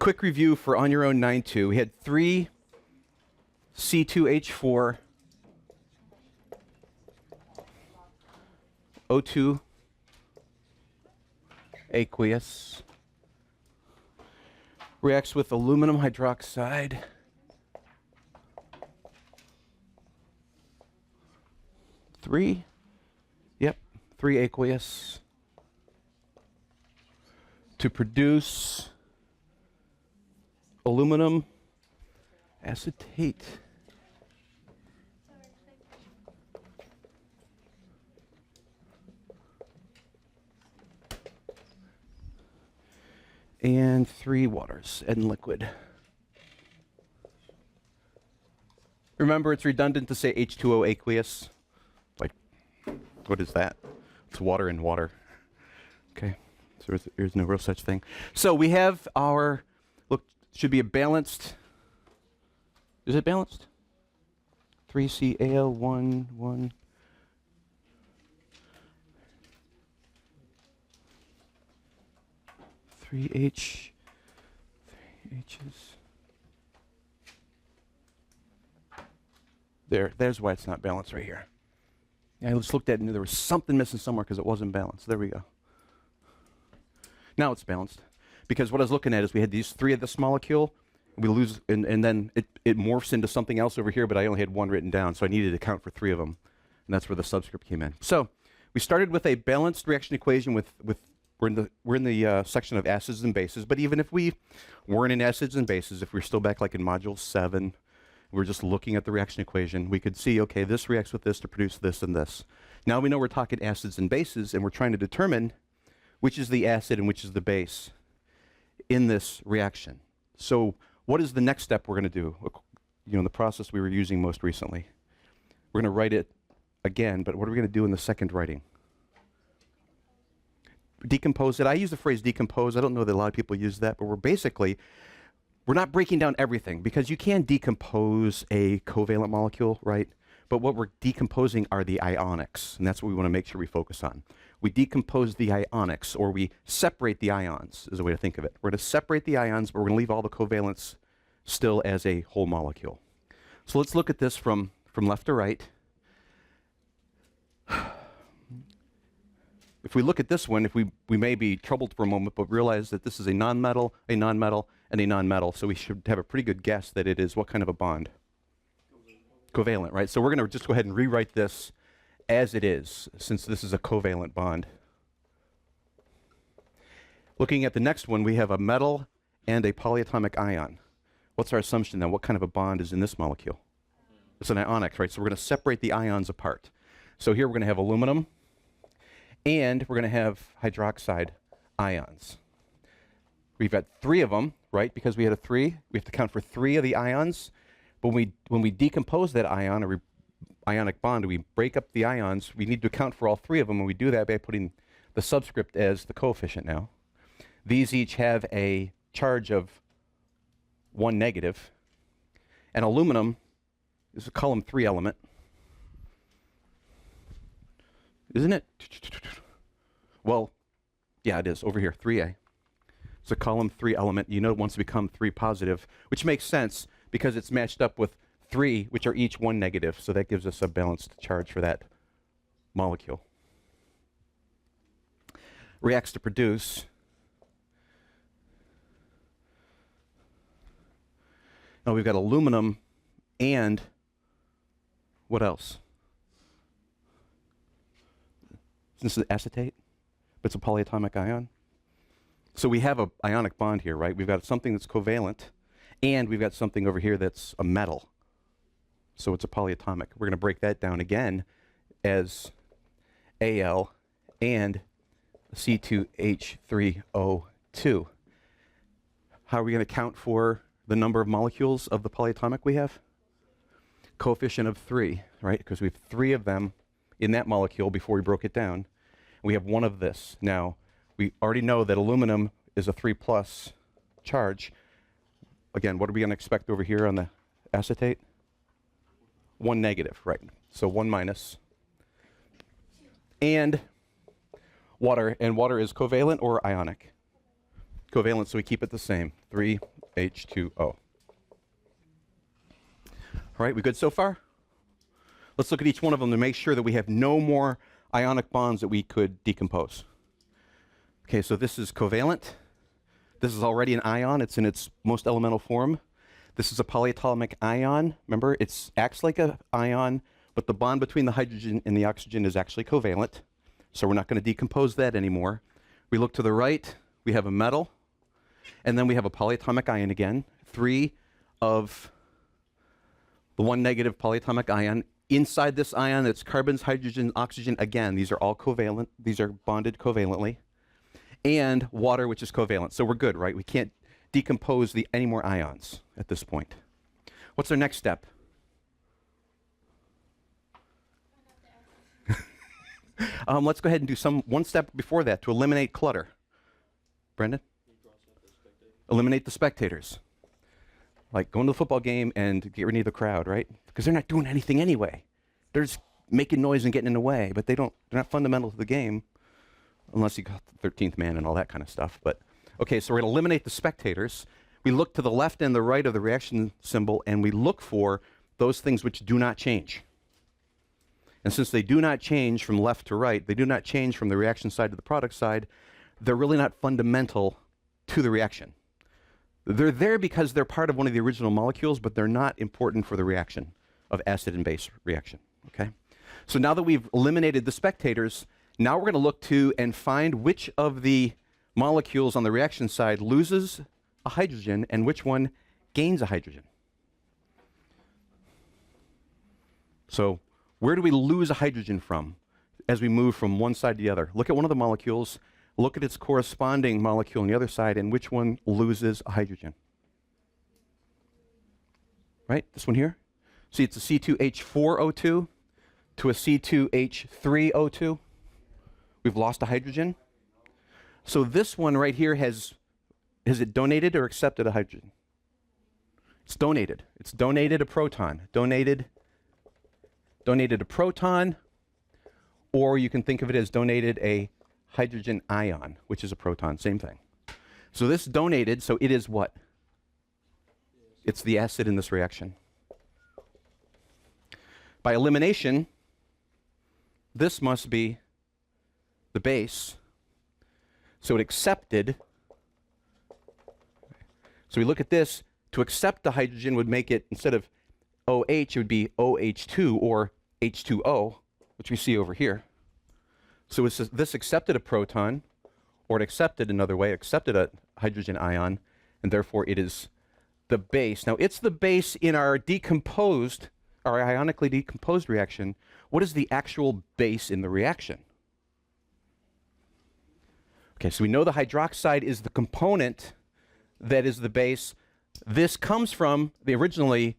quick review for on your own 9-2. We had 3 C2H4 O2 aqueous reacts with aluminum hydroxide. Three aqueous to produce aluminum acetate. And 3 waters and liquid. Remember, it's redundant to say H2O aqueous. Like, what is that? It's water and water. Okay, so there's no real such thing. So we have our, look, should be a balanced, is it balanced? 3Cl1, 1. Three H's. There's why it's not balanced right here. Yeah, I just looked at it and there was something missing somewhere because it wasn't balanced. There we go. Now it's balanced. Because what I was looking at is we had these 3 of this molecule, we lose, and then it morphs into something else over here, but I only had 1 written down, so I needed to count for 3 of them. And that's where the subscript came in. So we started with a balanced reaction equation with we're in the section of acids and bases, but even if we weren't in acids and bases, if we're still back like in module 7, we're just looking at the reaction equation, we could see, okay, this reacts with this to produce this and this. Now we know we're talking acids and bases, and we're trying to determine which is the acid and which is the base in this reaction. So what is the next step we're going to do? You know, the process we were using most recently. We're going to write it again, but what are we going to do in the second writing? Decompose it. I use the phrase decompose. I don't know that a lot of people use that, but we're not breaking down everything because you can decompose a covalent molecule, right? But what we're decomposing are the ionics, and that's what we want to make sure we focus on. We decompose the ionics, or we separate the ions, is a way to think of it. We're going to separate the ions, but we're going to leave all the covalents still as a whole molecule. So let's look at this from left to right. If we look at this one, we may be troubled for a moment, but realize that this is a nonmetal, and a nonmetal, so we should have a pretty good guess that it is what kind of a bond? Covalent, right? So we're going to just go ahead and rewrite this as it is, since this is a covalent bond. Looking at the next one, we have a metal and a polyatomic ion. What's our assumption then? What kind of a bond is in this molecule? It's an ionic, right? So we're going to separate the ions apart. So here we're going to have aluminum, and we're going to have hydroxide ions. We've got 3 of them, right? Because we had a 3, we have to count for 3 of the ions. But when we decompose that ion, or ionic bond, we break up the ions, we need to account for all 3 of them, and we do that by putting the subscript as the coefficient now. These each have a charge of 1 negative, and aluminum is a column 3 element. Isn't it? Well, yeah, it is, over here, 3A. It's a column 3 element. You know it wants to become 3 positive, which makes sense because it's matched up with 3, which are each 1 negative, so that gives us a balanced charge for that molecule. Reacts to produce now we've got aluminum and what else? This is acetate, but it's a polyatomic ion. So we have an ionic bond here, right? We've got something that's covalent, and we've got something over here that's a metal. So it's a polyatomic. We're going to break that down again as Al and C2H3O2. How are we going to count for the number of molecules of the polyatomic we have? Coefficient of 3, right? Because we have 3 of them in that molecule before we broke it down. We have 1 of this. Now, we already know that aluminum is a 3+ charge. Again, what are we going to expect over here on the acetate? 1 negative, right? So 1 minus. And water is covalent or ionic? covalent, so we keep it the same, 3H2O. All right, we good so far? Let's look at each one of them to make sure that we have no more ionic bonds that we could decompose. Okay, so this is covalent. This is already an ion. It's in its most elemental form. This is a polyatomic ion. Remember, it acts like an ion, but the bond between the hydrogen and the oxygen is actually covalent. So we're not going to decompose that anymore. We look to the right, we have a metal, and then we have a polyatomic ion again. 3 of the 1 negative polyatomic ion. Inside this ion, it's carbons, hydrogen, oxygen. Again, these are all covalent. These are bonded covalently. And water, which is covalent. So we're good, right? We can't decompose any more ions at this point. What's our next step? Let's go ahead and do one step before that to eliminate clutter. Brendan? Eliminate the spectators. Like going to the football game and get rid of the crowd, right? Because they're not doing anything anyway. They're just making noise and getting in the way, but they're not fundamental to the game, unless you got the 13th man and all that kind of stuff. But okay, so we're going to eliminate the spectators. We look to the left and the right of the reaction symbol, and we look for those things which do not change. And since they do not change from left to right, they do not change from the reaction side to the product side, they're really not fundamental to the reaction. They're there because they're part of one of the original molecules, but they're not important for the reaction of acid and base reaction, okay? So now that we've eliminated the spectators, now we're going to look to and find which of the molecules on the reaction side loses a hydrogen and which one gains a hydrogen. So where do we lose a hydrogen from as we move from one side to the other? Look at one of the molecules, look at its corresponding molecule on the other side, and which one loses a hydrogen. Right? This one here? See, it's a C2H4O2 to a C2H3O2. We've lost a hydrogen. So this one right here has it donated or accepted a hydrogen? It's donated. It's donated a proton. Donated a proton, or you can think of it as donated a hydrogen ion, which is a proton, same thing. So this donated, so it is what? It's the acid in this reaction. By elimination, this must be the base. So it accepted. So we look at this. To accept the hydrogen would make it, instead of OH, it would be OH2 or H2O, which we see over here. So this accepted a proton, or it accepted another way, accepted a hydrogen ion, and therefore it is the base. Now it's the base in our ionically decomposed reaction. What is the actual base in the reaction? Okay, so we know the hydroxide is the component that is the base. This comes from originally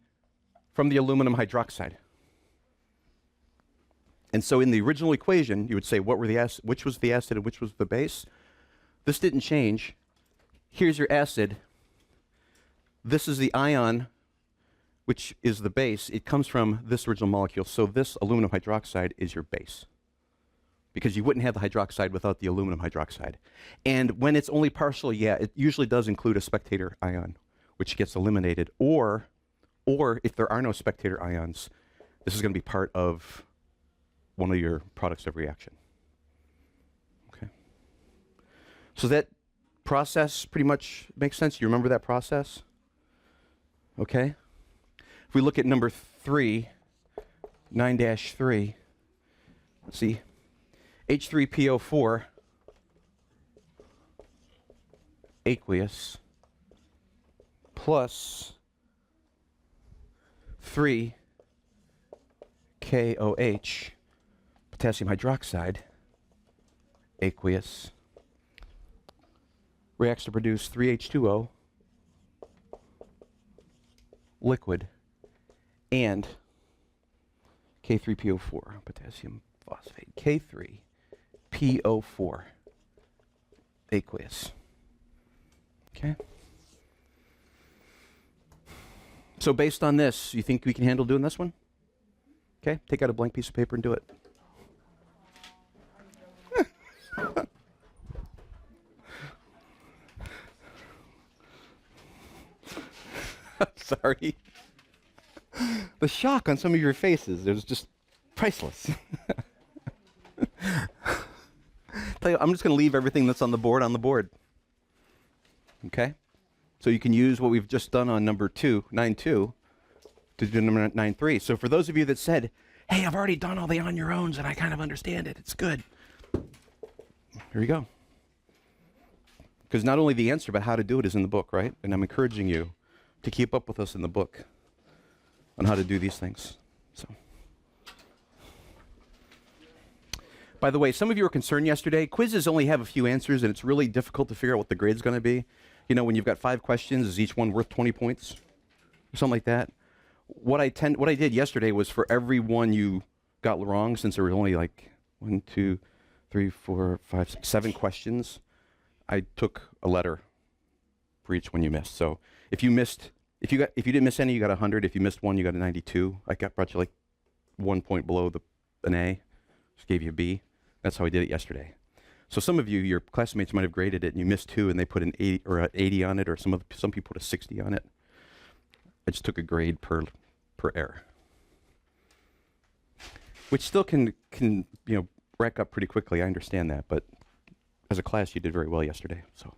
from the aluminum hydroxide. And so in the original equation, you would say which was the acid and which was the base. This didn't change. Here's your acid. This is the ion, which is the base. It comes from this original molecule. So this aluminum hydroxide is your base, because you wouldn't have the hydroxide without the aluminum hydroxide. And when it's only partial, yeah, it usually does include a spectator ion, which gets eliminated. Or if there are no spectator ions, this is going to be part of one of your products of reaction. Okay. So that process pretty much makes sense. You remember that process? Okay. If we look at number 3, 9-3, let's see, H3PO4, aqueous, plus 3KOH, potassium hydroxide, aqueous, reacts to produce 3H2O, liquid, and K3PO4, potassium phosphate, K3PO4, aqueous. Okay? So based on this, you think we can handle doing this one? Okay, take out a blank piece of paper and do it. Sorry. The shock on some of your faces, it was just priceless. Tell you, I'm just going to leave everything that's on the board. Okay? So you can use what we've just done on number 2, 9.2, to do number 9.3. So for those of you that said, hey, I've already done all the on your owns and I kind of understand it, it's good. Here you go. Because not only the answer, but how to do it is in the book, right? And I'm encouraging you to keep up with us in the book on how to do these things. So, by the way, some of you were concerned yesterday. Quizzes only have a few answers, and it's really difficult to figure out what the grade's going to be. You know, when you've got 5 questions, is each one worth 20 points? Or something like that. What I did yesterday was for every one you got wrong, since there were only like 1, 2, 3, 4, 5, 6, 7 questions, I took a letter for each one you missed. So if you didn't miss any, you got 100. If you missed one, you got a 92. Brought you like 1 point below an A. Just gave you a B. That's how I did it yesterday. So some of you, your classmates might have graded it, and you missed 2, and they put an 80 or an 80 on it, or some people put a 60 on it. I just took a grade per error, which still can rack up pretty quickly. I understand that, but as a class, you did very well yesterday. So.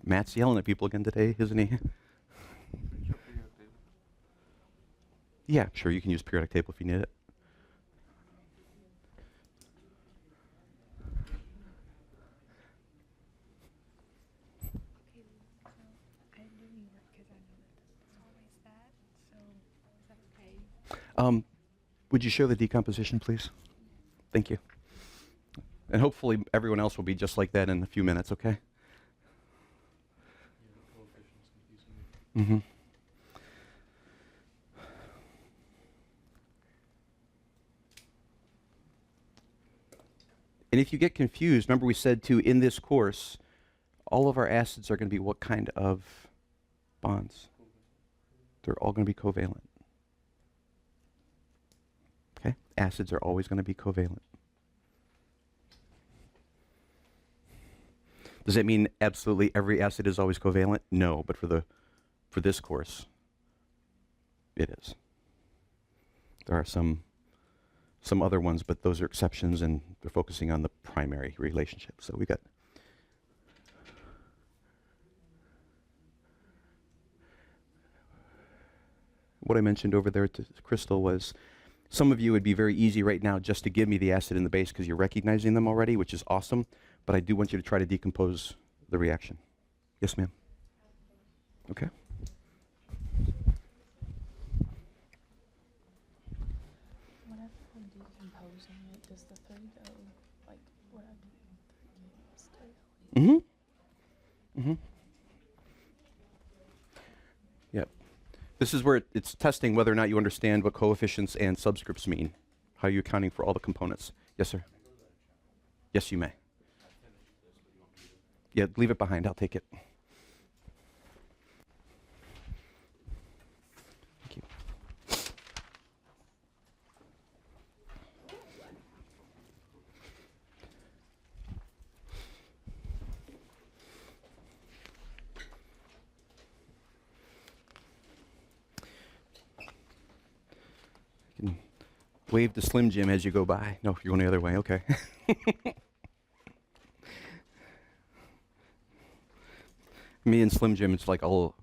Matt's yelling at people again today, isn't he? Yeah, sure, you can use periodic table if you need it. Would you show the decomposition, please? Thank you. And hopefully everyone else will be just like that in a few minutes, okay? Mm-hmm. And if you get confused, remember we said too, in this course, all of our acids are going to be what kind of bonds? They're all going to be covalent. Okay? Acids are always going to be covalent. Does that mean absolutely every acid is always covalent? No, but for this course, it is. There are some other ones, but those are exceptions, and they're focusing on the primary relationship. So we got what I mentioned over there to Crystal was some of you would be very easy right now just to give me the acid and the base because you're recognizing them already, which is awesome, but I do want you to try to decompose the reaction. Yes, ma'am? Okay. Whenever I'm decomposing it, does the 3 go, like, what I do? Mm-hmm. Mm-hmm. Yep. This is where it's testing whether or not you understand what coefficients and subscripts mean. How are you accounting for all the components? Yes, sir? Yes, you may. Yeah, leave it behind. I'll take it. Thank you. You can wave to Slim Jim as you go by. No, you're going the other way. Okay. Me and Slim Jim, it's like all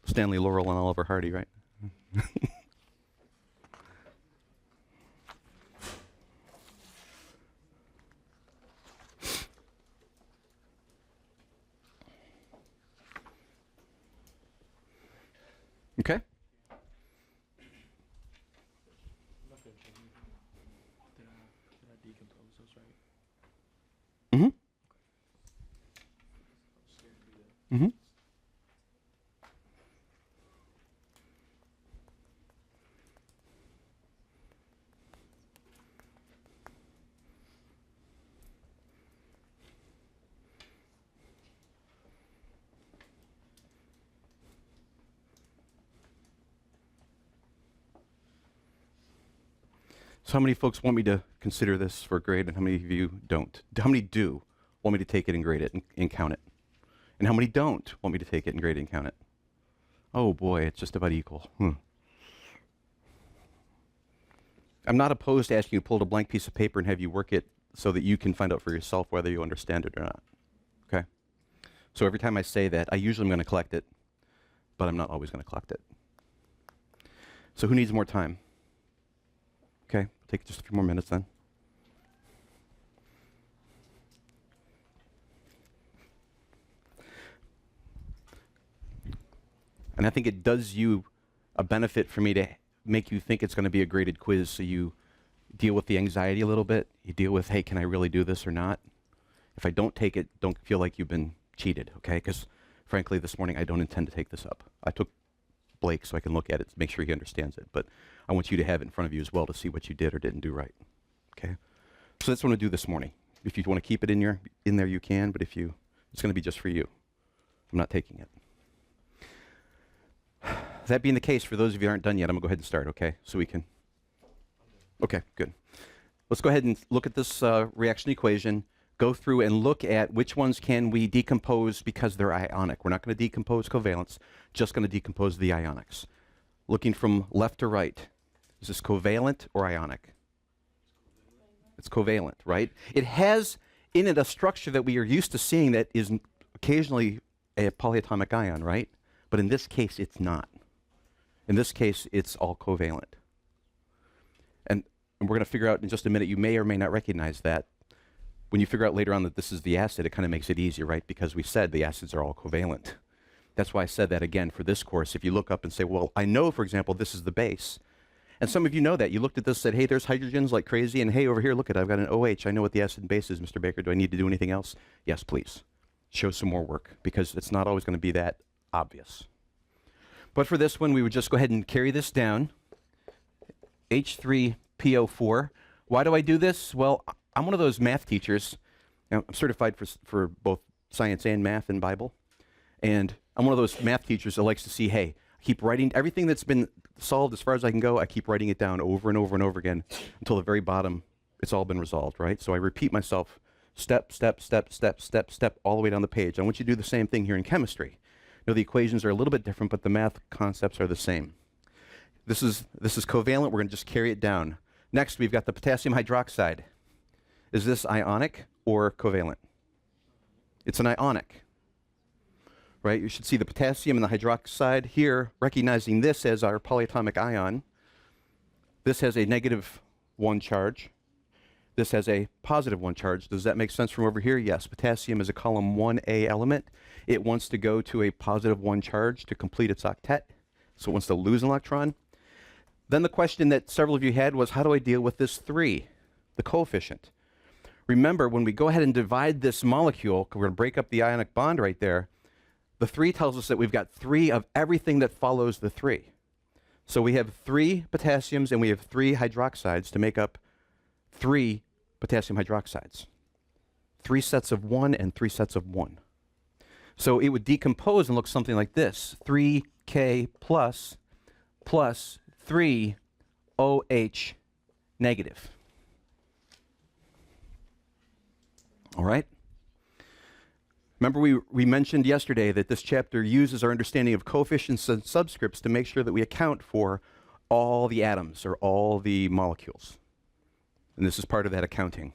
Stanley Laurel and Oliver Hardy, right? Okay. Did I decompose those right? Mm-hmm. Mm-hmm. So how many folks want me to consider this for a grade, and how many of you don't? How many do want me to take it and grade it and count it? And how many don't want me to take it and grade it and count it? Oh boy, it's just about equal. I'm not opposed to asking you to pull out a blank piece of paper and have you work it so that you can find out for yourself whether you understand it or not. Okay? So every time I say that, I usually am going to collect it, but I'm not always going to collect it. So who needs more time? Okay, take just a few more minutes then. And I think it does you a benefit for me to make you think it's going to be a graded quiz, so you deal with the anxiety a little bit. You deal with, hey, can I really do this or not? If I don't take it, don't feel like you've been cheated, okay? Because frankly, this morning I don't intend to take this up. I took Blake so I can look at it to make sure he understands it, but I want you to have it in front of you as well to see what you did or didn't do right, okay? So that's what I'm going to do this morning. If you want to keep it in there, you can, but it's going to be just for you. I'm not taking it. That being the case, for those of you who aren't done yet, I'm going to go ahead and start, okay? So we can. Okay, good. Let's go ahead and look at this reaction equation, go through and look at which ones can we decompose because they're ionic. We're not going to decompose covalents, just going to decompose the ionics. Looking from left to right, is this covalent or ionic? It's covalent, right? It has in it a structure that we are used to seeing that is occasionally a polyatomic ion, right? But in this case, it's not. In this case, it's all covalent. And we're going to figure out in just a minute, you may or may not recognize that. When you figure out later on that this is the acid, it kind of makes it easier, right? Because we said the acids are all covalent. That's why I said that again for this course. If you look up and say, well, I know, for example, this is the base. And some of you know that. You looked at this and said, hey, there's hydrogens like crazy. And hey, over here, look at it. I've got an OH. I know what the acid and base is, Mr. Baker. Do I need to do anything else? Yes, please. Show some more work, because it's not always going to be that obvious. But for this one, we would just go ahead and carry this down. H3PO4. Why do I do this? Well, I'm one of those math teachers. Now, I'm certified for both science and math and Bible. And I'm one of those math teachers that likes to see, hey, I keep writing everything that's been solved as far as I can go. I keep writing it down over and over and over again until the very bottom, it's all been resolved, right? So I repeat myself step, step, step, step, step, step, all the way down the page. I want you to do the same thing here in chemistry. You know, the equations are a little bit different, but the math concepts are the same. This is covalent. We're going to just carry it down. Next, we've got the potassium hydroxide. Is this ionic or covalent? It's an ionic, right? You should see the potassium and the hydroxide here, recognizing this as our polyatomic ion. This has a -1 charge. This has a +1 charge. Does that make sense from over here? Yes. Potassium is a column 1A element. It wants to go to a +1 charge to complete its octet. So it wants to lose an electron. Then the question that several of you had was, how do I deal with this 3, the coefficient? Remember, when we go ahead and divide this molecule, we're going to break up the ionic bond right there, the 3 tells us that we've got 3 of everything that follows the 3. So we have 3 potassiums and we have 3 hydroxides to make up 3 potassium hydroxides. 3 sets of 1 and 3 sets of 1. So it would decompose and look something like this. 3K plus 3 OH negative. All right? Remember we mentioned yesterday that this chapter uses our understanding of coefficients and subscripts to make sure that we account for all the atoms or all the molecules. And this is part of that accounting.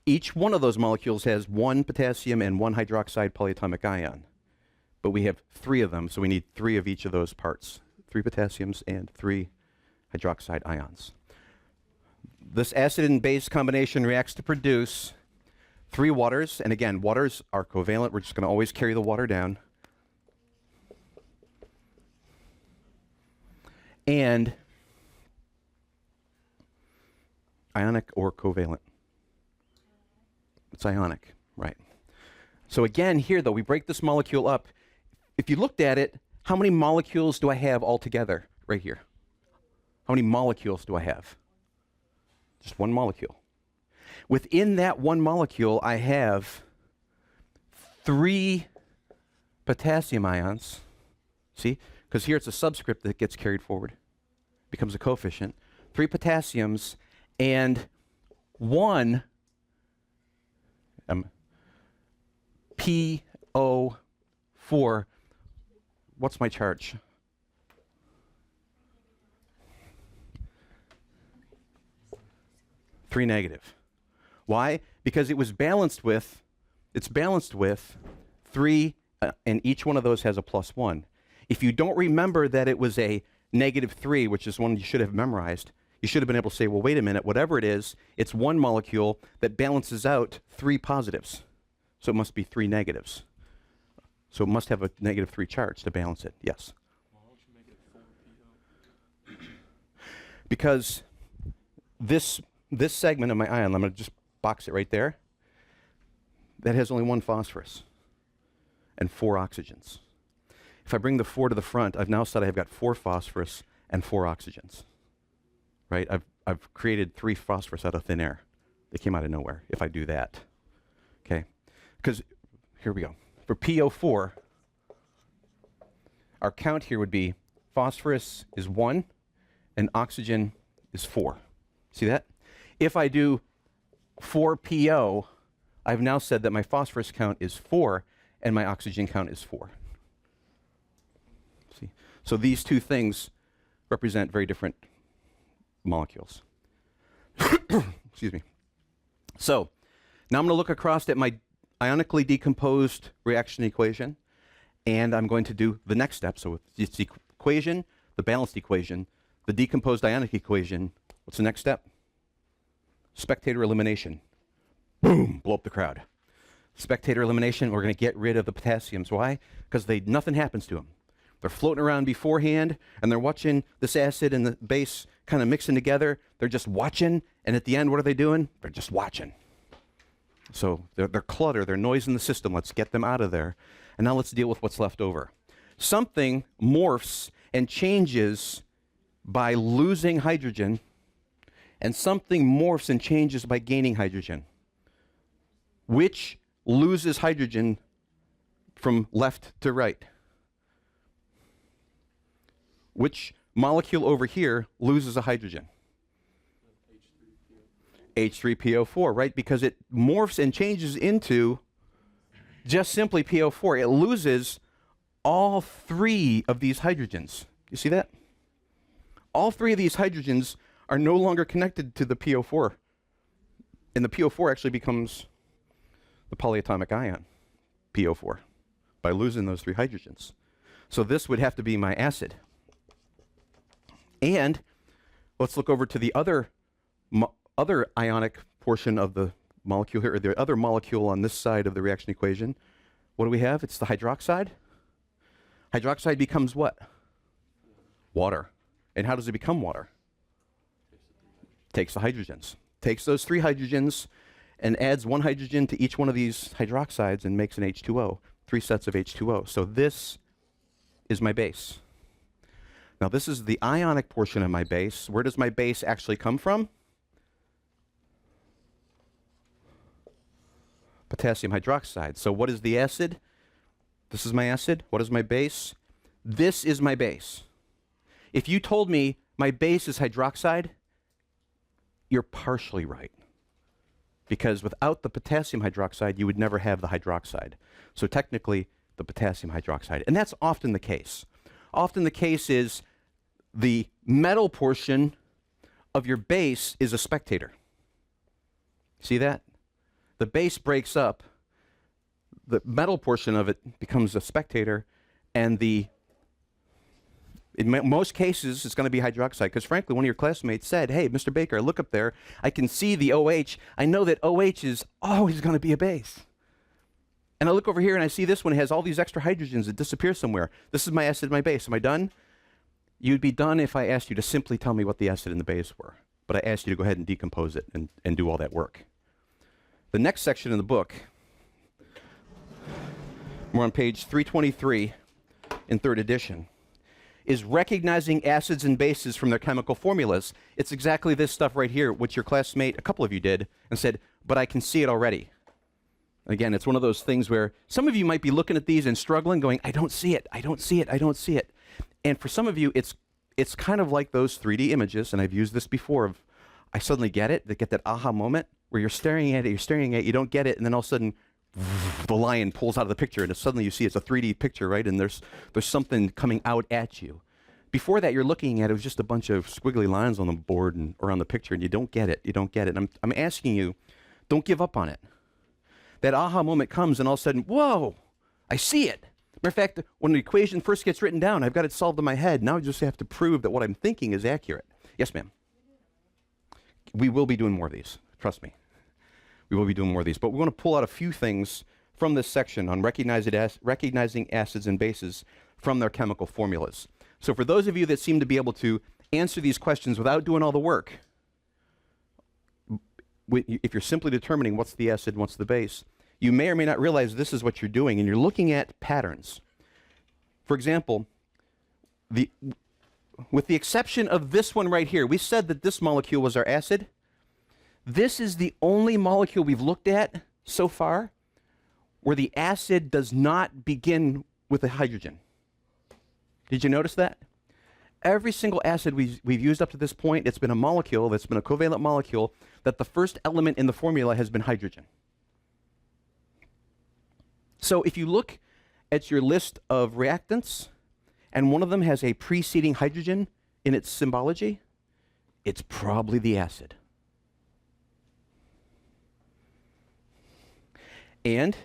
Each one of those molecules has 1 potassium and 1 hydroxide polyatomic ion. But we have 3 of them, so we need 3 of each of those parts. 3 potassiums and 3 hydroxide ions. This acid and base combination reacts to produce 3 waters. And again, waters are covalent. We're just going to always carry the water down. And ionic or covalent? It's ionic, right? So again, here though, we break this molecule up. If you looked at it, how many molecules do I have altogether right here? How many molecules do I have? Just 1 molecule. Within that 1 molecule, I have 3 potassium ions. See? Because here it's a subscript that gets carried forward. Becomes a coefficient. 3 potassiums And 1 PO4, what's my charge? Three negative. Why? Because it's balanced with 3, and each one of those has a +1. If you don't remember that it was a -3, which is one you should have memorized, you should have been able to say, well, wait a minute, whatever it is, it's one molecule that balances out 3 positives. So it must be 3 negatives. So it must have a -3 charge to balance it. Yes? Why don't you make it 4 PO? Because this segment of my ion, I'm going to just box it right there, that has only 1 phosphorus and 4 oxygens. If I bring the 4 to the front, I've now said I've got 4 phosphorus and 4 oxygens. Right? I've created 3 phosphorus out of thin air. They came out of nowhere if I do that. Okay? Because, here we go. For PO4, our count here would be phosphorus is 1 and oxygen is 4. See that? If I do 4PO, I've now said that my phosphorus count is 4 and my oxygen count is 4. See? So these two things represent very different molecules. Excuse me. So now I'm going to look across at my ionically decomposed reaction equation, and I'm going to do the next step. So it's the equation, the balanced equation, the decomposed ionic equation. What's the next step? Spectator elimination. Boom, blow up the crowd. Spectator elimination, we're going to get rid of the potassiums. Why? Because nothing happens to them. They're floating around beforehand, and they're watching this acid and the base kind of mixing together. They're just watching, and at the end, what are they doing? They're just watching. So they're clutter, they're noise in the system. Let's get them out of there. And now let's deal with what's left over. Something morphs and changes by losing hydrogen, and something morphs and changes by gaining hydrogen. Which loses hydrogen from left to right? Which molecule over here loses a hydrogen? H3PO4, right? Because it morphs and changes into just simply PO4. It loses all 3 of these hydrogens. You see that? All 3 of these hydrogens are no longer connected to the PO4. And the PO4 actually becomes the polyatomic ion, PO4, by losing those 3 hydrogens. So this would have to be my acid. And let's look over to the other ionic portion of the molecule here, or the other molecule on this side of the reaction equation. What do we have? It's the hydroxide. Hydroxide becomes what? Water. And how does it become water? Takes the hydrogens. Takes those 3 hydrogens and adds 1 hydrogen to each one of these hydroxides and makes an H2O, 3 sets of H2O. So this is my base. Now this is the ionic portion of my base. Where does my base actually come from? Potassium hydroxide. So what is the acid? This is my acid. What is my base? This is my base. If you told me my base is hydroxide, you're partially right. Because without the potassium hydroxide, you would never have the hydroxide. So technically, the potassium hydroxide. And that's often the case. Often the case is the metal portion of your base is a spectator. See that? The base breaks up. The metal portion of it becomes a spectator, and in most cases, it's going to be hydroxide, because frankly, one of your classmates said, hey, Mr. Baker, I look up there, I can see the OH. I know that OH is always going to be a base. And I look over here and I see this one has all these extra hydrogens that disappear somewhere. This is my acid, my base. Am I done? You'd be done if I asked you to simply tell me what the acid and the base were. But I asked you to go ahead and decompose it and do all that work. The next section in the book, we're on page 323 in 3rd edition, is recognizing acids and bases from their chemical formulas. It's exactly this stuff right here, which your classmate, a couple of you did, and said, but I can see it already. Again, it's one of those things where some of you might be looking at these and struggling, going, I don't see it, I don't see it, I don't see it. And for some of you, it's kind of like those 3D images, and I've used this before, of I suddenly get it. They get that aha moment where you're staring at it, you don't get it, and then all of a sudden, the lion pulls out of the picture, and suddenly you see it's a 3D picture, right? And there's something coming out at you. Before that, you're looking at it was just a bunch of squiggly lines on the board or on the picture, and you don't get it. You don't get it. And I'm asking you, don't give up on it. That aha moment comes, and all of a sudden, whoa, I see it. Matter of fact, when the equation first gets written down, I've got it solved in my head. Now I just have to prove that what I'm thinking is accurate. Yes, ma'am. We will be doing more of these. Trust me. We will be doing more of these. But we're going to pull out a few things from this section on recognizing acids and bases from their chemical formulas. So for those of you that seem to be able to answer these questions without doing all the work, if you're simply determining what's the acid and what's the base, you may or may not realize this is what you're doing, and you're looking at patterns. For example, with the exception of this one right here, we said that this molecule was our acid. This is the only molecule we've looked at so far where the acid does not begin with a hydrogen. Did you notice that? Every single acid we've used up to this point, it's been a molecule that's been a covalent molecule that the first element in the formula has been hydrogen. So if you look at your list of reactants and one of them has a preceding hydrogen in its symbology, it's probably the acid. And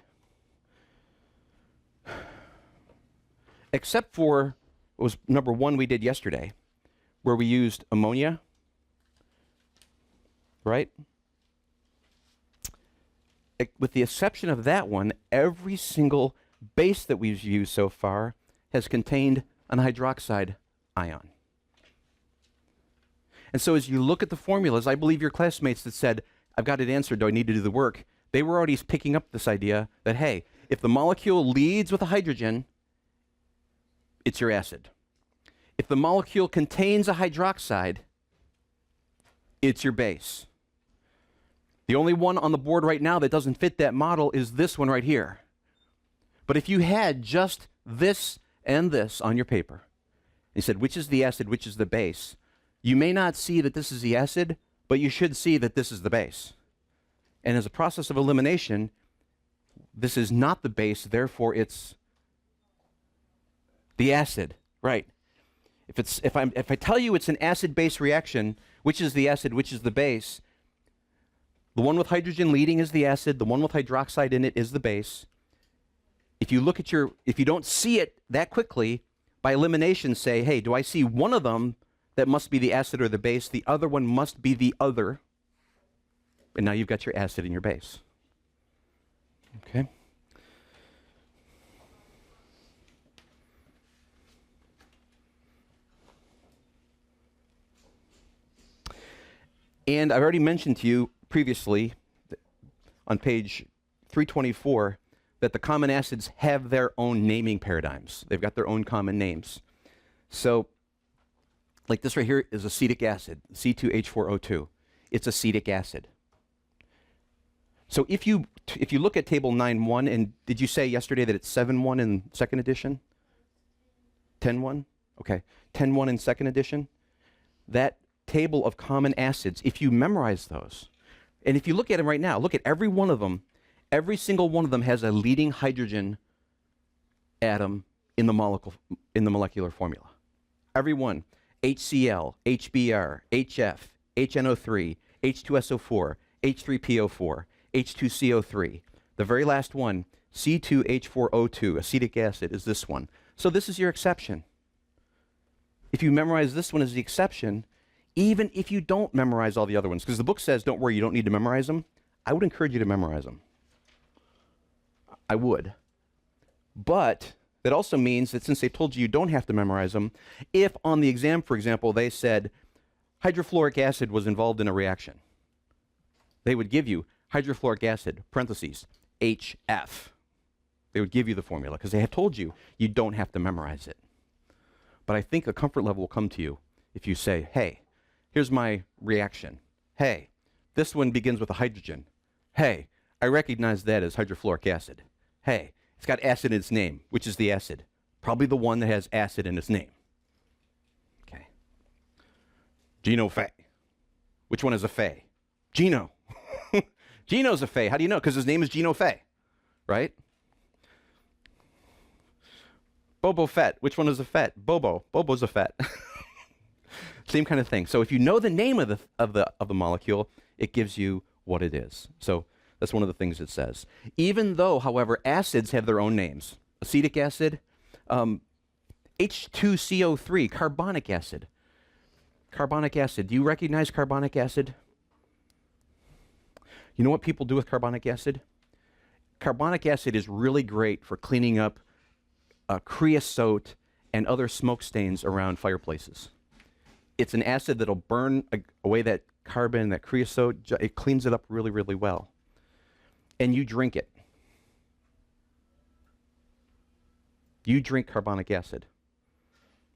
except for what was number 1 we did yesterday, where we used ammonia, right? With the exception of that one, every single base that we've used so far has contained an hydroxide ion. And so as you look at the formulas, I believe your classmates that said, I've got it answered, do I need to do the work? They were already picking up this idea that, hey, if the molecule leads with a hydrogen, it's your acid. If the molecule contains a hydroxide, it's your base. The only one on the board right now that doesn't fit that model is this one right here. But if you had just this and this on your paper, and you said, which is the acid, which is the base, you may not see that this is the acid, but you should see that this is the base. And as a process of elimination, this is not the base, therefore it's the acid, right? If I tell you it's an acid-base reaction, which is the acid, which is the base, the one with hydrogen leading is the acid, the one with hydroxide in it is the base. If you don't see it that quickly, by elimination say, hey, do I see one of them that must be the acid or the base, the other one must be the other, and now you've got your acid and your base. Okay? And I've already mentioned to you previously on page 324 that the common acids have their own naming paradigms. They've got their own common names. So, like this right here is acetic acid, C2H4O2. It's acetic acid. So if you look at table 9.1, and did you say yesterday that it's 7.1 in second edition? 10.1? Okay, 10.1 in second edition. That table of common acids, if you memorize those, and if you look at them right now, look at every one of them, every single one of them has a leading hydrogen atom in the molecular formula. Every one. HCl, HBr, HF, HNO3, H2SO4, H3PO4, H2CO3. The very last one, C2H4O2, acetic acid, is this one. So this is your exception. If you memorize this one as the exception, even if you don't memorize all the other ones, because the book says, don't worry, you don't need to memorize them, I would encourage you to memorize them. I would. But that also means that since they've told you you don't have to memorize them, if on the exam, for example, they said hydrofluoric acid was involved in a reaction, they would give you hydrofluoric acid, parentheses, HF. They would give you the formula because they have told you you don't have to memorize it. But I think a comfort level will come to you if you say, hey, here's my reaction. Hey, this one begins with a hydrogen. Hey, I recognize that as hydrofluoric acid. Hey, it's got acid in its name. Which is the acid? Probably the one that has acid in its name. Okay. Do you know Which one is a Fey? Gino. Gino's a Fey. How do you know? Because his name is Gino Fey, right? Bobo Fett. Which one is a Fett? Bobo. Bobo's a Fett. Same kind of thing. So if you know the name of the molecule, it gives you what it is. So that's one of the things it says. Even though, however, acids have their own names. Acetic acid, H2CO3, carbonic acid. Carbonic acid. Do you recognize carbonic acid? You know what people do with carbonic acid? Carbonic acid is really great for cleaning up creosote and other smoke stains around fireplaces. It's an acid that'll burn away that carbon, that creosote. It cleans it up really, really well. And you drink it. You drink carbonic acid.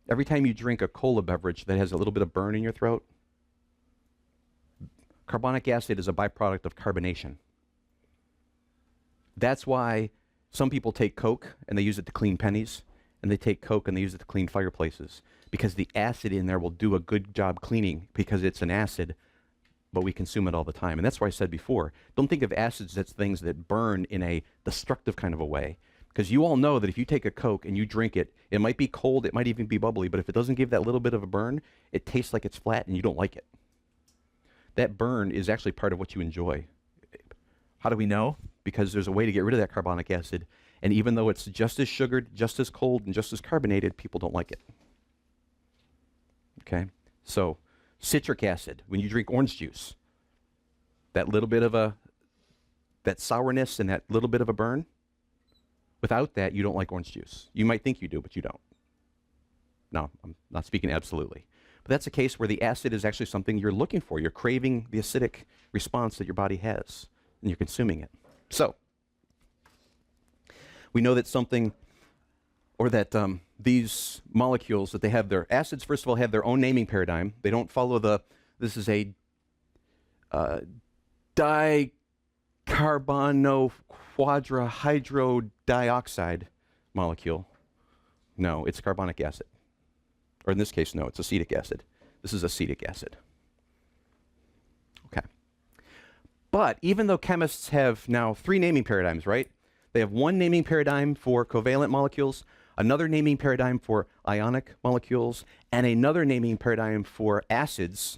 Every time you drink a cola beverage that has a little bit of burn in your throat, carbonic acid is a byproduct of carbonation. That's why some people take Coke and they use it to clean pennies, and they take Coke and they use it to clean fireplaces, because the acid in there will do a good job cleaning because it's an acid, but we consume it all the time. And that's why I said before, don't think of acids as things that burn in a destructive kind of a way. Because you all know that if you take a Coke and you drink it, it might be cold, it might even be bubbly, but if it doesn't give that little bit of a burn, it tastes like it's flat and you don't like it. That burn is actually part of what you enjoy. How do we know? Because there's a way to get rid of that carbonic acid, and even though it's just as sugared, just as cold, and just as carbonated, people don't like it. Okay? So, citric acid, when you drink orange juice, that little bit of that sourness and that little bit of a burn, without that, you don't like orange juice. You might think you do, but you don't. No, I'm not speaking absolutely. But that's a case where the acid is actually something you're looking for. You're craving the acidic response that your body has, and you're consuming it. So, we know that something, or that these molecules, that they have their acids, first of all, have their own naming paradigm. They don't follow this is a dicarbonyl-quadrahydrodioxide molecule. No, it's carbonic acid. Or in this case, no, it's acetic acid. This is acetic acid. Okay. But even though chemists have now 3 naming paradigms, right? They have one naming paradigm for covalent molecules, another naming paradigm for ionic molecules, and another naming paradigm for acids.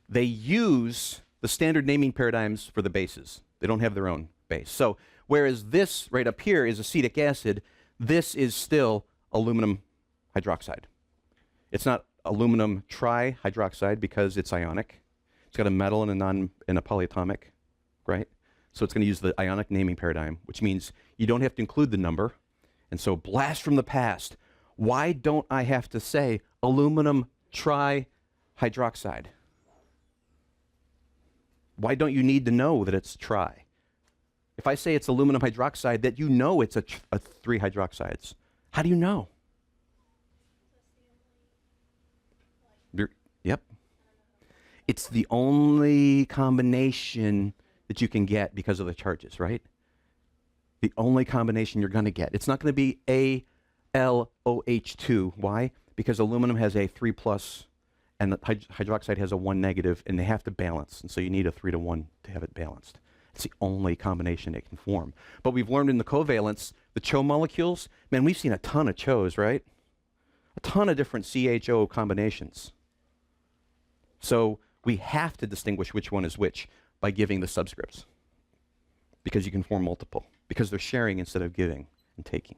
They use the standard naming paradigms for the bases. They don't have their own base. So whereas this right up here is acetic acid, this is still aluminum hydroxide. It's not aluminum trihydroxide because it's ionic. It's got a metal and a polyatomic, right? So it's going to use the ionic naming paradigm, which means you don't have to include the number. And so blast from the past. Why don't I have to say aluminum trihydroxide? Why don't you need to know that it's tri? If I say it's aluminum hydroxide, that you know it's a 3 hydroxides. How do you know? Yep. It's the only combination that you can get because of the charges, right? The only combination you're going to get. It's not going to be AlOH2. Why? Because aluminum has a 3 plus and the hydroxide has a 1 negative, and they have to balance. And so you need a 3 to 1 to have it balanced. It's the only combination it can form. But we've learned in the covalents, the CHO molecules, man, we've seen a ton of CHOs, right? A ton of different CHO combinations. So we have to distinguish which one is which by giving the subscripts, because you can form multiple, because they're sharing instead of giving and taking.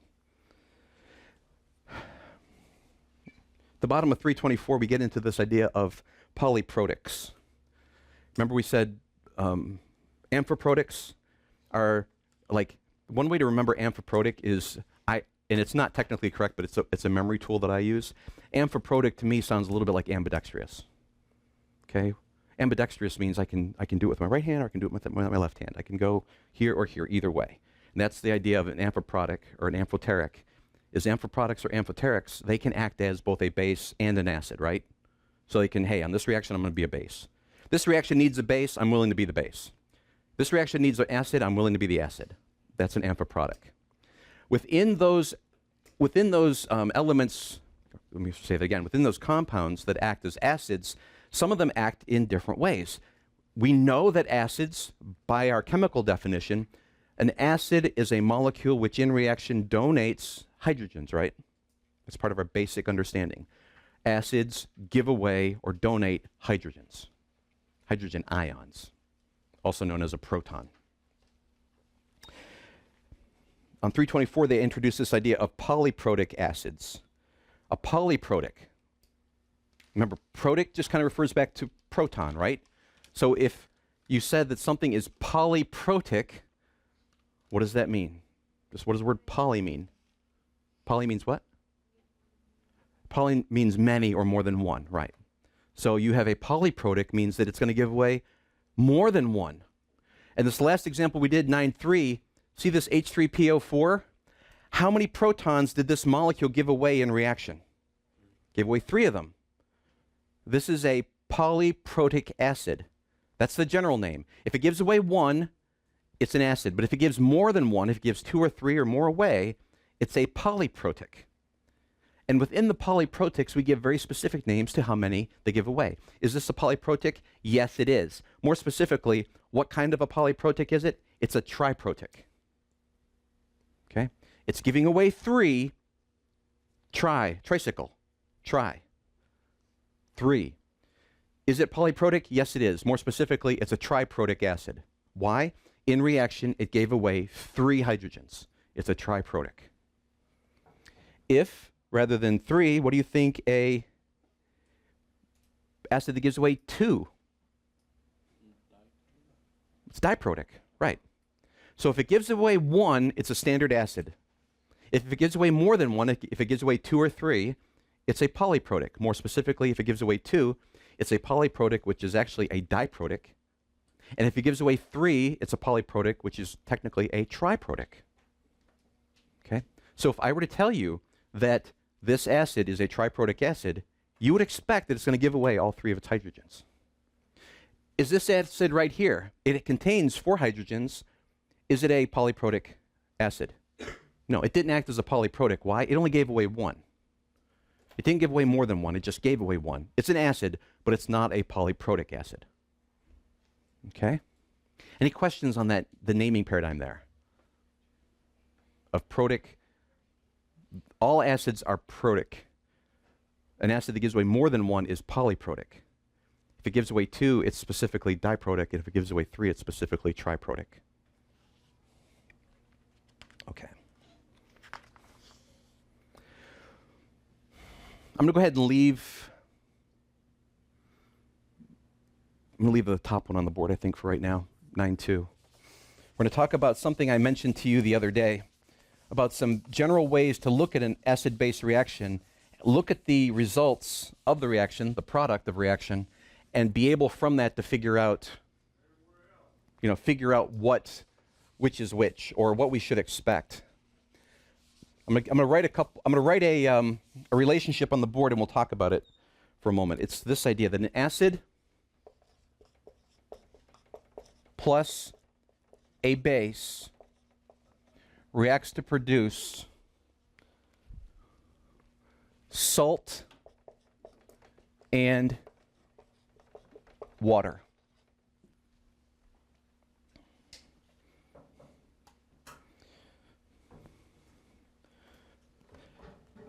The bottom of 324, we get into this idea of polyprotics. Remember we said amphiprotics are like, one way to remember amphiprotic is, and it's not technically correct, but it's a memory tool that I use. Amphiprotic to me sounds a little bit like ambidextrous. Okay? Ambidextrous means I can do it with my right hand or I can do it with my left hand. I can go here or here, either way. And that's the idea of an amphiprotic or an amphoteric. Is amphiprotics or amphoterics, they can act as both a base and an acid, right? So they can, hey, on this reaction, I'm going to be a base. This reaction needs a base, I'm willing to be the base. This reaction needs an acid, I'm willing to be the acid. That's an amphiprotic. Within those elements, let me say that again, within those compounds that act as acids, some of them act in different ways. We know that acids, by our chemical definition, an acid is a molecule which in reaction donates hydrogens, right? That's part of our basic understanding. Acids give away or donate hydrogens, hydrogen ions, also known as a proton. On 324, they introduced this idea of polyprotic acids. A polyprotic. Remember, protic just kind of refers back to proton, right? So if you said that something is polyprotic, what does that mean? Just what does the word poly mean? Poly means what? Poly means many or more than one, right? So you have a polyprotic means that it's going to give away more than one. And this last example we did, 9.3, see this H3PO4? How many protons did this molecule give away in reaction? Gave away 3 of them. This is a polyprotic acid. That's the general name. If it gives away 1, it's an acid. But if it gives more than 1, if it gives 2 or 3 or more away, it's a polyprotic. And within the polyprotics, we give very specific names to how many they give away. Is this a polyprotic? Yes, it is. More specifically, what kind of a polyprotic is it? It's a triprotic. Okay? It's giving away 3, tricycle, 3. Is it polyprotic? Yes, it is. More specifically, it's a triprotic acid. Why? In reaction, it gave away 3 hydrogens. It's a triprotic. If, rather than 3, what do you think a acid that gives away 2? It's diprotic, right. So if it gives away 1, it's a standard acid. If it gives away more than 1, if it gives away 2 or 3, it's a polyprotic. More specifically, if it gives away 2, it's a polyprotic, which is actually a diprotic. And if it gives away 3, it's a polyprotic, which is technically a triprotic. Okay? So if I were to tell you that this acid is a triprotic acid, you would expect that it's going to give away all 3 of its hydrogens. Is this acid right here? It contains 4 hydrogens. Is it a polyprotic acid? No, it didn't act as a polyprotic. Why? It only gave away 1. It didn't give away more than 1. It just gave away 1. It's an acid, but it's not a polyprotic acid. Okay? Any questions on that, the naming paradigm there? Of protic? All acids are protic. An acid that gives away more than 1 is polyprotic. If it gives away 2, it's specifically diprotic. And if it gives away 3, it's specifically triprotic. Okay. I'm going to go ahead and leave. I'm going to leave the top one on the board, I think, for right now, 9.2. We're going to talk about something I mentioned to you the other day, about some general ways to look at an acid-base reaction, look at the results of the reaction, the product of reaction, and be able from that to figure out, which is which, or what we should expect. I'm going to write a relationship on the board, and we'll talk about it for a moment. It's this idea that an acid plus a base reacts to produce salt and water.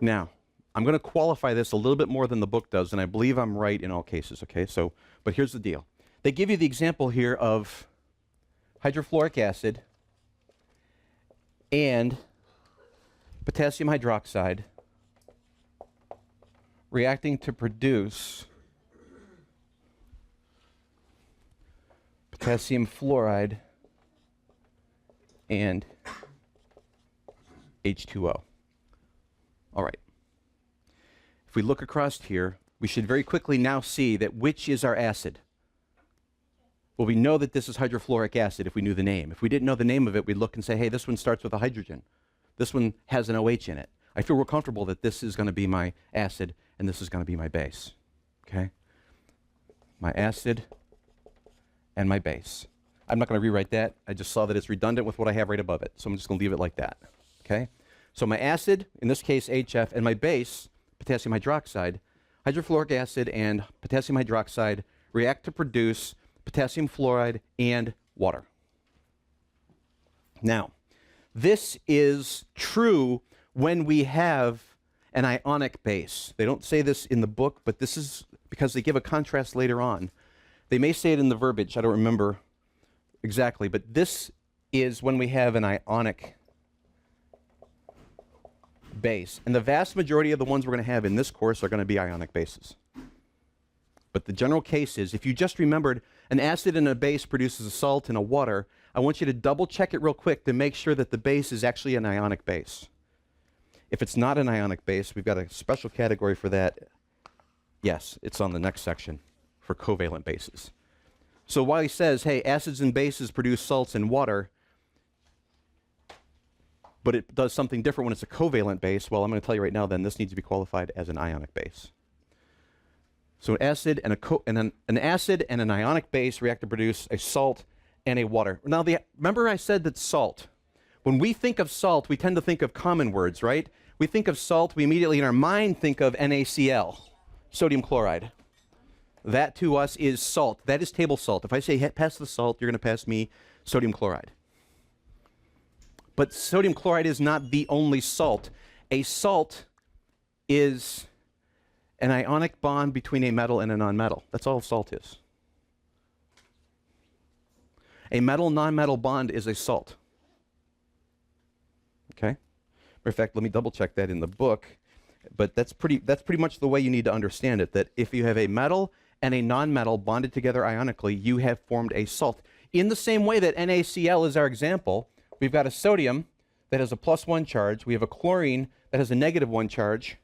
Now, I'm going to qualify this a little bit more than the book does, and I believe I'm right in all cases, okay? But here's the deal. They give you the example here of hydrofluoric acid and potassium hydroxide reacting to produce potassium fluoride and H2O. All right. If we look across here, we should very quickly now see that which is our acid. Well, we know that this is hydrofluoric acid if we knew the name. If we didn't know the name of it, we'd look and say, hey, this one starts with a hydrogen. This one has an OH in it. I feel real comfortable that this is going to be my acid and this is going to be my base. Okay? My acid and my base. I'm not going to rewrite that. I just saw that it's redundant with what I have right above it, so I'm just going to leave it like that. Okay? So my acid, in this case HF, and my base, potassium hydroxide, hydrofluoric acid and potassium hydroxide react to produce potassium fluoride and water. Now, this is true when we have an ionic base. They don't say this in the book, but this is because they give a contrast later on. They may say it in the verbiage, I don't remember exactly, but this is when we have an ionic base. And the vast majority of the ones we're going to have in this course are going to be ionic bases. But the general case is, if you just remembered an acid and a base produces a salt and a water, I want you to double check it real quick to make sure that the base is actually an ionic base. If it's not an ionic base, we've got a special category for that. Yes, it's on the next section for covalent bases. So while he says, hey, acids and bases produce salts and water, but it does something different when it's a covalent base, well, I'm going to tell you right now then this needs to be qualified as an ionic base. So an acid and an acid and an ionic base react to produce a salt and a water. Now, remember I said that salt. When we think of salt, we tend to think of common words, right? We think of salt, we immediately in our mind think of NaCl, sodium chloride. That to us is salt. That is table salt. If I say pass the salt, you're going to pass me sodium chloride. But sodium chloride is not the only salt. A salt is an ionic bond between a metal and a nonmetal. That's all salt is. A metal-nonmetal bond is a salt. Okay? Matter of fact, let me double check that in the book. But that's pretty much the way you need to understand it, that if you have a metal and a nonmetal bonded together ionically, you have formed a salt. In the same way that NaCl is our example, we've got a sodium that has a +1 charge. We have a chlorine that has a -1 charge.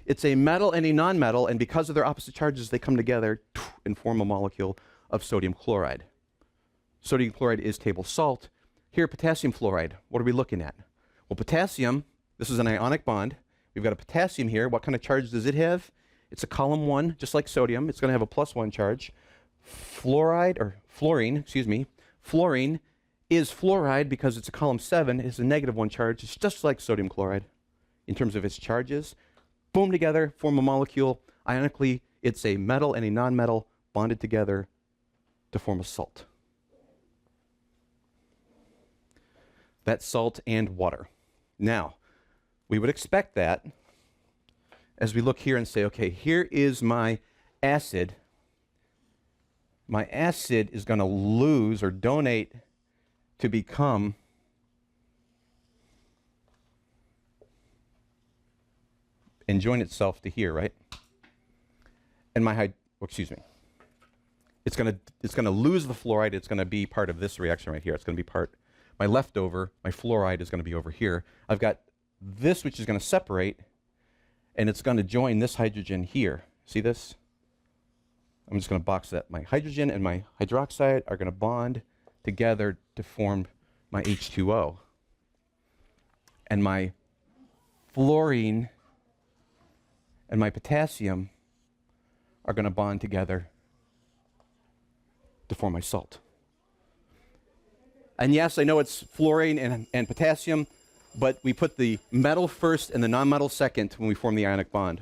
It's a metal and a nonmetal, and because of their opposite charges, they come together and form a molecule of sodium chloride. Sodium chloride is table salt. Here, potassium fluoride. What are we looking at? Well, potassium, this is an ionic bond. We've got a potassium here. What kind of charge does it have? It's a column 1, just like sodium. It's going to have a +1 charge. Fluorine is fluoride because it's a column 7. It has a -1 charge. It's just like sodium chloride in terms of its charges. Boom together, form a molecule. Ionically, it's a metal and a nonmetal bonded together to form a salt. That's salt and water. Now, we would expect that as we look here and say, okay, here is my acid. My acid is going to lose or donate to become and join itself to here, right? And it's going to lose the fluoride. It's going to be part of this reaction right here. It's going to be my leftover, my fluoride is going to be over here. I've got this which is going to separate, and it's going to join this hydrogen here. See this? I'm just going to box that. My hydrogen and my hydroxide are going to bond together to form my H2O. And my fluorine and my potassium are going to bond together to form my salt. And yes, I know it's fluorine and potassium, but we put the metal first and the nonmetal second when we form the ionic bond.